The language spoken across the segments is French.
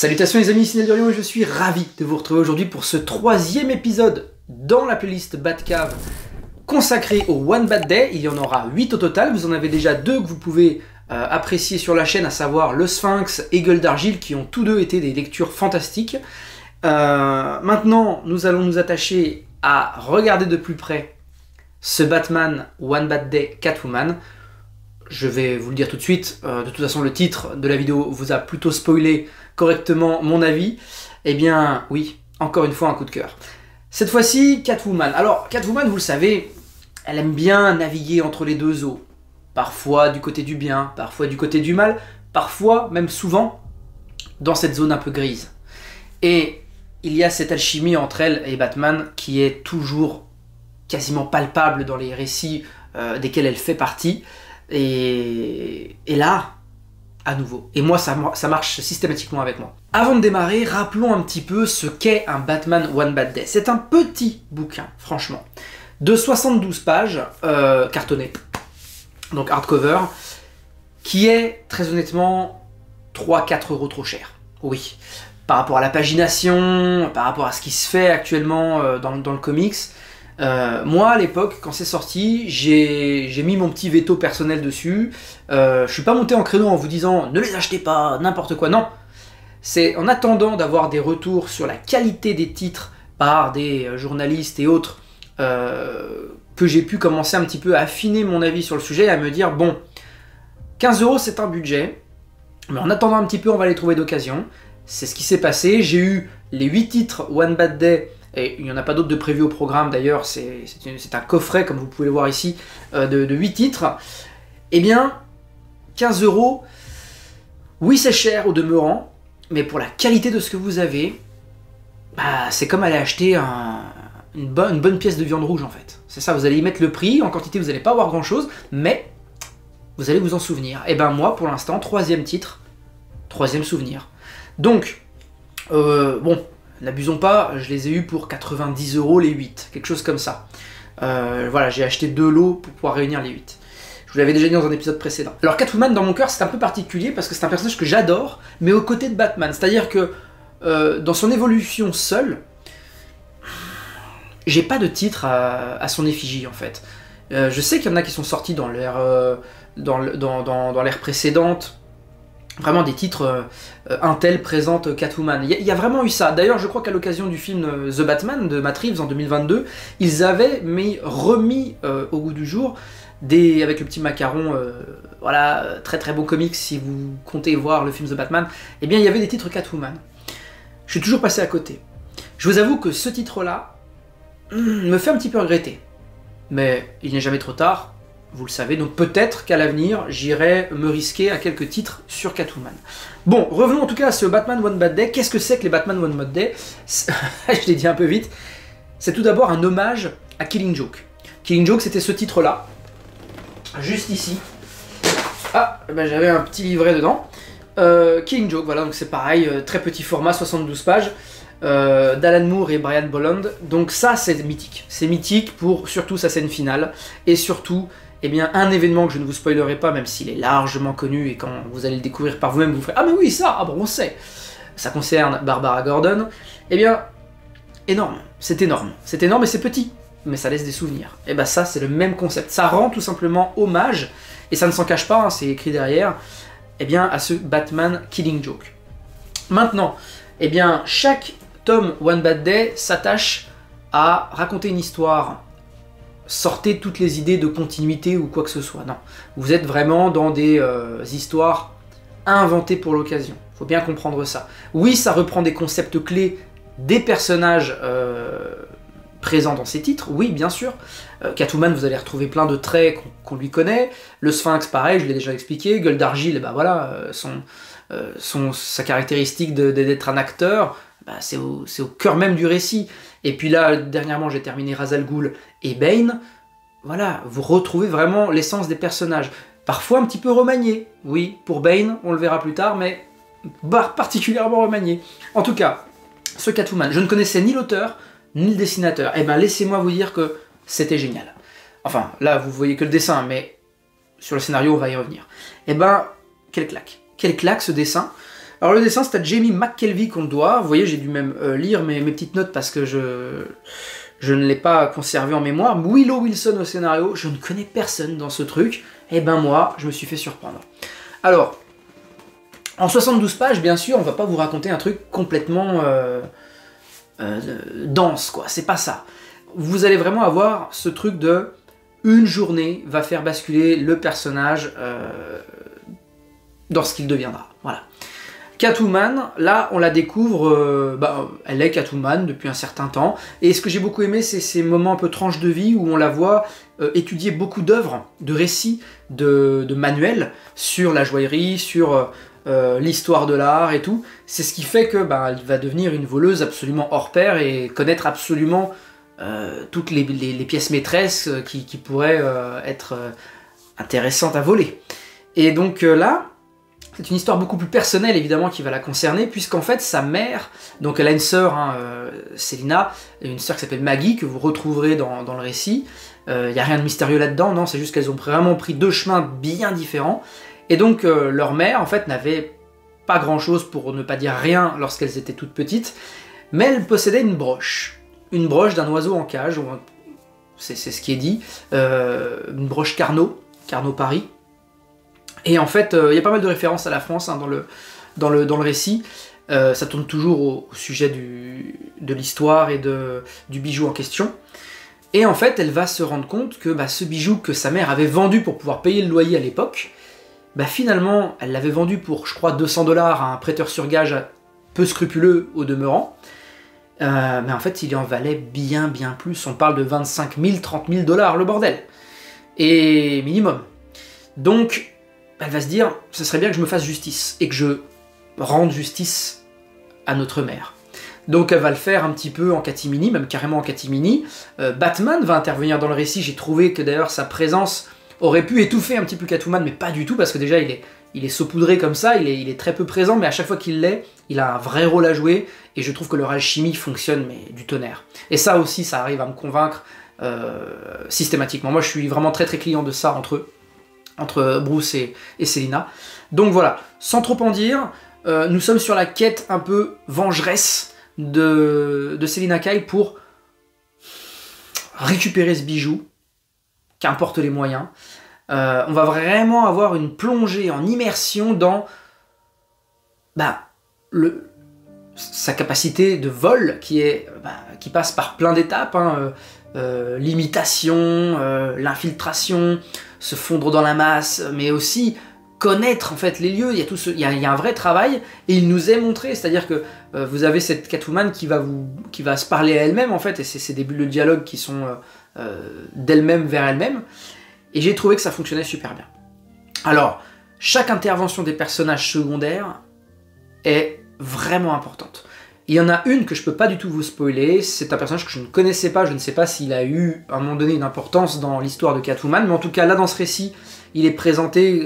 Salutations les amis, c'est Neldorion et je suis ravi de vous retrouver aujourd'hui pour ce troisième épisode dans la playlist Batcave consacrée au One Bad Day. Il y en aura 8 au total, vous en avez déjà 2 que vous pouvez apprécier sur la chaîne, à savoir Le Sphinx et Gueule d'Argile, qui ont tous deux été des lectures fantastiques. Maintenant, nous allons nous attacher à regarder de plus près ce Batman One Bad Day Catwoman. Je vais vous le dire tout de suite, de toute façon le titre de la vidéo vous a plutôt spoilé correctement mon avis. Eh bien oui, encore une fois un coup de cœur. Cette fois-ci, Catwoman. Alors Catwoman, vous le savez, elle aime bien naviguer entre les deux eaux. Parfois du côté du bien, parfois du côté du mal, parfois, même souvent, dans cette zone un peu grise. Et il y a cette alchimie entre elle et Batman qui est toujours quasiment palpable dans les récits desquels elle fait partie. Et là, à nouveau. Et moi, ça marche systématiquement avec moi. Avant de démarrer, rappelons un petit peu ce qu'est un Batman One Bad Day. C'est un petit bouquin, franchement, de 72 pages, cartonné, donc hardcover, qui est, très honnêtement, 3-4 € trop cher. Oui. Par rapport à la pagination, par rapport à ce qui se fait actuellement dans le comics. Moi à l'époque quand c'est sorti, j'ai mis mon petit veto personnel dessus. Je suis pas monté en créneau en vous disant ne les achetez pas, n'importe quoi, non. C'est en attendant d'avoir des retours sur la qualité des titres par des journalistes et autres que j'ai pu commencer un petit peu à affiner mon avis sur le sujet et à me dire bon, 15 € c'est un budget, mais en attendant un petit peu on va les trouver d'occasion. C'est ce qui s'est passé, j'ai eu les 8 titres One Bad Day. Et il n'y en a pas d'autres de prévus au programme d'ailleurs, c'est un coffret comme vous pouvez le voir ici, de 8 titres. Eh bien, 15 €, oui c'est cher au demeurant, mais pour la qualité de ce que vous avez, bah, c'est comme aller acheter une bonne pièce de viande rouge en fait. C'est ça, vous allez y mettre le prix, en quantité vous n'allez pas avoir grand chose, mais vous allez vous en souvenir. Et ben moi pour l'instant, 3e titre, 3e souvenir. Donc, bon... N'abusons pas, je les ai eus pour 90 € les 8, quelque chose comme ça. Voilà, j'ai acheté 2 lots pour pouvoir réunir les 8. Je vous l'avais déjà dit dans un épisode précédent. Alors Catwoman, dans mon cœur, c'est un peu particulier parce que c'est un personnage que j'adore, mais aux côtés de Batman. C'est-à-dire que dans son évolution seule, j'ai pas de titre à son effigie en fait. Je sais qu'il y en a qui sont sortis dans l'ère précédente. Vraiment des titres Intel présente Catwoman. Il y a vraiment eu ça. D'ailleurs, je crois qu'à l'occasion du film The Batman de Matt Reeves en 2022, ils avaient remis au goût du jour, avec le petit macaron, voilà, très très bon comics si vous comptez voir le film The Batman, eh bien il y avait des titres Catwoman. Je suis toujours passé à côté. Je vous avoue que ce titre-là me fait un petit peu regretter. Mais il n'est jamais trop tard. Vous le savez, donc peut-être qu'à l'avenir, j'irai me risquer à quelques titres sur Catwoman. Bon, revenons en tout cas à ce Batman One Bad Day. Qu'est-ce que c'est que les Batman One Bad Day? Je l'ai dit un peu vite. C'est tout d'abord un hommage à Killing Joke. Killing Joke, c'était ce titre-là, juste ici. Ah, ben j'avais un petit livret dedans. Killing Joke, voilà, donc c'est pareil, très petit format, 72 pages. D'Alan Moore et Brian Bolland. Donc ça, c'est mythique. C'est mythique pour surtout sa scène finale. Et surtout... eh bien, un événement que je ne vous spoilerai pas, même s'il est largement connu, et quand vous allez le découvrir par vous-même, vous ferez « Ah mais oui, ça, ah bon, on sait !» Ça concerne Barbara Gordon. Eh bien, énorme. C'est énorme. C'est énorme et c'est petit, mais ça laisse des souvenirs. Et bien ça, c'est le même concept. Ça rend tout simplement hommage, et ça ne s'en cache pas, hein, c'est écrit derrière, eh bien, à ce Batman Killing Joke. Maintenant, eh bien, chaque tome One Bad Day s'attache à raconter une histoire. Sortez toutes les idées de continuité ou quoi que ce soit, non. Vous êtes vraiment dans des histoires inventées pour l'occasion. Faut bien comprendre ça. Oui, ça reprend des concepts clés des personnages présents dans ces titres, oui, bien sûr. Catwoman, vous allez retrouver plein de traits qu'on lui connaît. Le Sphinx, pareil, je l'ai déjà expliqué. Gueule d'Argile, bah voilà, sa caractéristique d'être un acteur, bah, c'est au cœur même du récit. Et puis là, dernièrement, j'ai terminé Ra's al Ghul et Bane. Voilà, vous retrouvez vraiment l'essence des personnages. Parfois un petit peu remanié. Oui, pour Bane, on le verra plus tard, mais particulièrement remanié. En tout cas, ce Catwoman, je ne connaissais ni l'auteur, ni le dessinateur. Eh ben, laissez-moi vous dire que c'était génial. Enfin, là, vous voyez que le dessin, mais sur le scénario, on va y revenir. Eh ben, quelle claque. Quelle claque, ce dessin. Alors le dessin, c'est à Jamie McKelvey qu'on le doit. Vous voyez, j'ai dû même lire mes petites notes parce que je ne l'ai pas conservé en mémoire. Willow Wilson au scénario, je ne connais personne dans ce truc. Et ben moi, je me suis fait surprendre. Alors, en 72 pages, bien sûr, on va pas vous raconter un truc complètement dense, quoi. C'est pas ça. Vous allez vraiment avoir ce truc de une journée va faire basculer le personnage dans ce qu'il deviendra. Voilà. Catwoman, là on la découvre, elle est Catwoman depuis un certain temps, et ce que j'ai beaucoup aimé c'est ces moments un peu tranches de vie où on la voit étudier beaucoup d'œuvres, de récits, de manuels sur la joaillerie, sur l'histoire de l'art et tout. C'est ce qui fait que elle va devenir une voleuse absolument hors pair et connaître absolument toutes les pièces maîtresses qui pourraient être intéressantes à voler. Et donc là, c'est une histoire beaucoup plus personnelle évidemment qui va la concerner, puisqu'en fait sa mère, donc elle a une sœur, Selina, et une sœur qui s'appelle Maggie, que vous retrouverez dans le récit. Il n'y a rien de mystérieux là-dedans, non, c'est juste qu'elles ont vraiment pris deux chemins bien différents. Et donc leur mère en fait n'avait pas grand-chose, pour ne pas dire rien, lorsqu'elles étaient toutes petites, mais elle possédait une broche d'un oiseau en cage, c'est ce qui est dit, une broche Carnot Paris. Et en fait, il y a pas mal de références à la France dans le récit. Ça tourne toujours au sujet de l'histoire et du bijou en question. Et en fait, elle va se rendre compte que ce bijou que sa mère avait vendu pour pouvoir payer le loyer à l'époque, finalement, elle l'avait vendu pour, je crois, 200 $ à un prêteur sur gage peu scrupuleux au demeurant. Mais en fait, il en valait bien plus. On parle de 25 000, 30 000 $ le bordel. Et minimum. Donc, elle va se dire, ce serait bien que je me fasse justice, et que je rende justice à notre mère. Donc elle va le faire un petit peu en catimini, même carrément en catimini. Batman va intervenir dans le récit, j'ai trouvé que d'ailleurs sa présence aurait pu étouffer un petit peu Catwoman, mais pas du tout, parce que déjà il est saupoudré comme ça, il est très peu présent, mais à chaque fois qu'il l'est, il a un vrai rôle à jouer, et je trouve que leur alchimie fonctionne, mais du tonnerre. Et ça aussi, ça arrive à me convaincre systématiquement. Moi je suis vraiment très client de ça entre Bruce et Selina. Donc voilà, sans trop en dire, nous sommes sur la quête un peu vengeresse de Selina Kyle pour récupérer ce bijou, qu'importe les moyens. On va vraiment avoir une plongée en immersion dans sa capacité de vol qui passe par plein d'étapes, l'imitation, l'infiltration, se fondre dans la masse, mais aussi connaître en fait les lieux. Il y a un vrai travail, et il nous est montré, c'est-à-dire que vous avez cette Catwoman qui va se parler à elle-même en fait, et c'est des bulles de dialogue qui sont d'elle-même vers elle-même, et j'ai trouvé que ça fonctionnait super bien. Alors, chaque intervention des personnages secondaires est vraiment importante. Il y en a une que je peux pas du tout vous spoiler, c'est un personnage que je ne connaissais pas, je ne sais pas s'il a eu à un moment donné une importance dans l'histoire de Catwoman, mais en tout cas là dans ce récit, il est présenté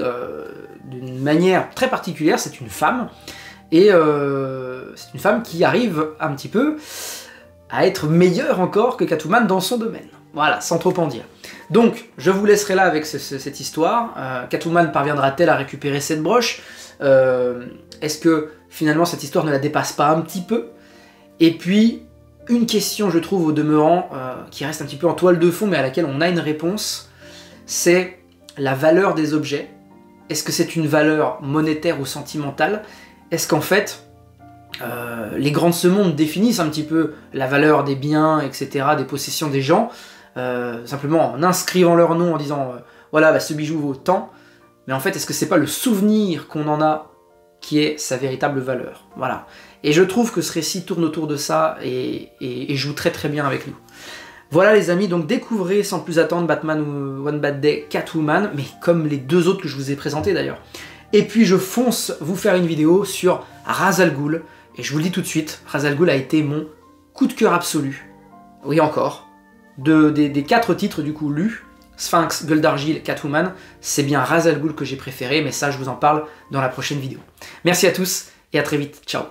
d'une manière très particulière, c'est une femme, et c'est une femme qui arrive un petit peu à être meilleure encore que Catwoman dans son domaine. Voilà, sans trop en dire. Donc, je vous laisserai là avec cette histoire. Catwoman parviendra-t-elle à récupérer cette broche? Est-ce que finalement cette histoire ne la dépasse pas un petit peu? Et puis, une question, je trouve, au demeurant, qui reste un petit peu en toile de fond, mais à laquelle on a une réponse, c'est la valeur des objets. Est-ce que c'est une valeur monétaire ou sentimentale? Est-ce qu'en fait, les grands de ce monde définissent un petit peu la valeur des biens, etc., des possessions des gens, simplement en inscrivant leur nom, en disant voilà, ce bijou vaut tant, mais en fait, est-ce que c'est pas le souvenir qu'on en a qui est sa véritable valeur? Voilà. Et je trouve que ce récit tourne autour de ça et joue très bien avec nous. Voilà les amis, donc découvrez sans plus attendre Batman One Bad Day Catwoman, mais comme les deux autres que je vous ai présentés d'ailleurs. Et puis je fonce vous faire une vidéo sur Ra's al Ghul, et je vous le dis tout de suite, Ra's al Ghul a été mon coup de cœur absolu. Oui encore. Des 4 titres du coup lus, Sphinx, Gueule d'Argile, Catwoman, c'est bien Ra's al Ghul que j'ai préféré, mais ça je vous en parle dans la prochaine vidéo. Merci à tous et à très vite, ciao.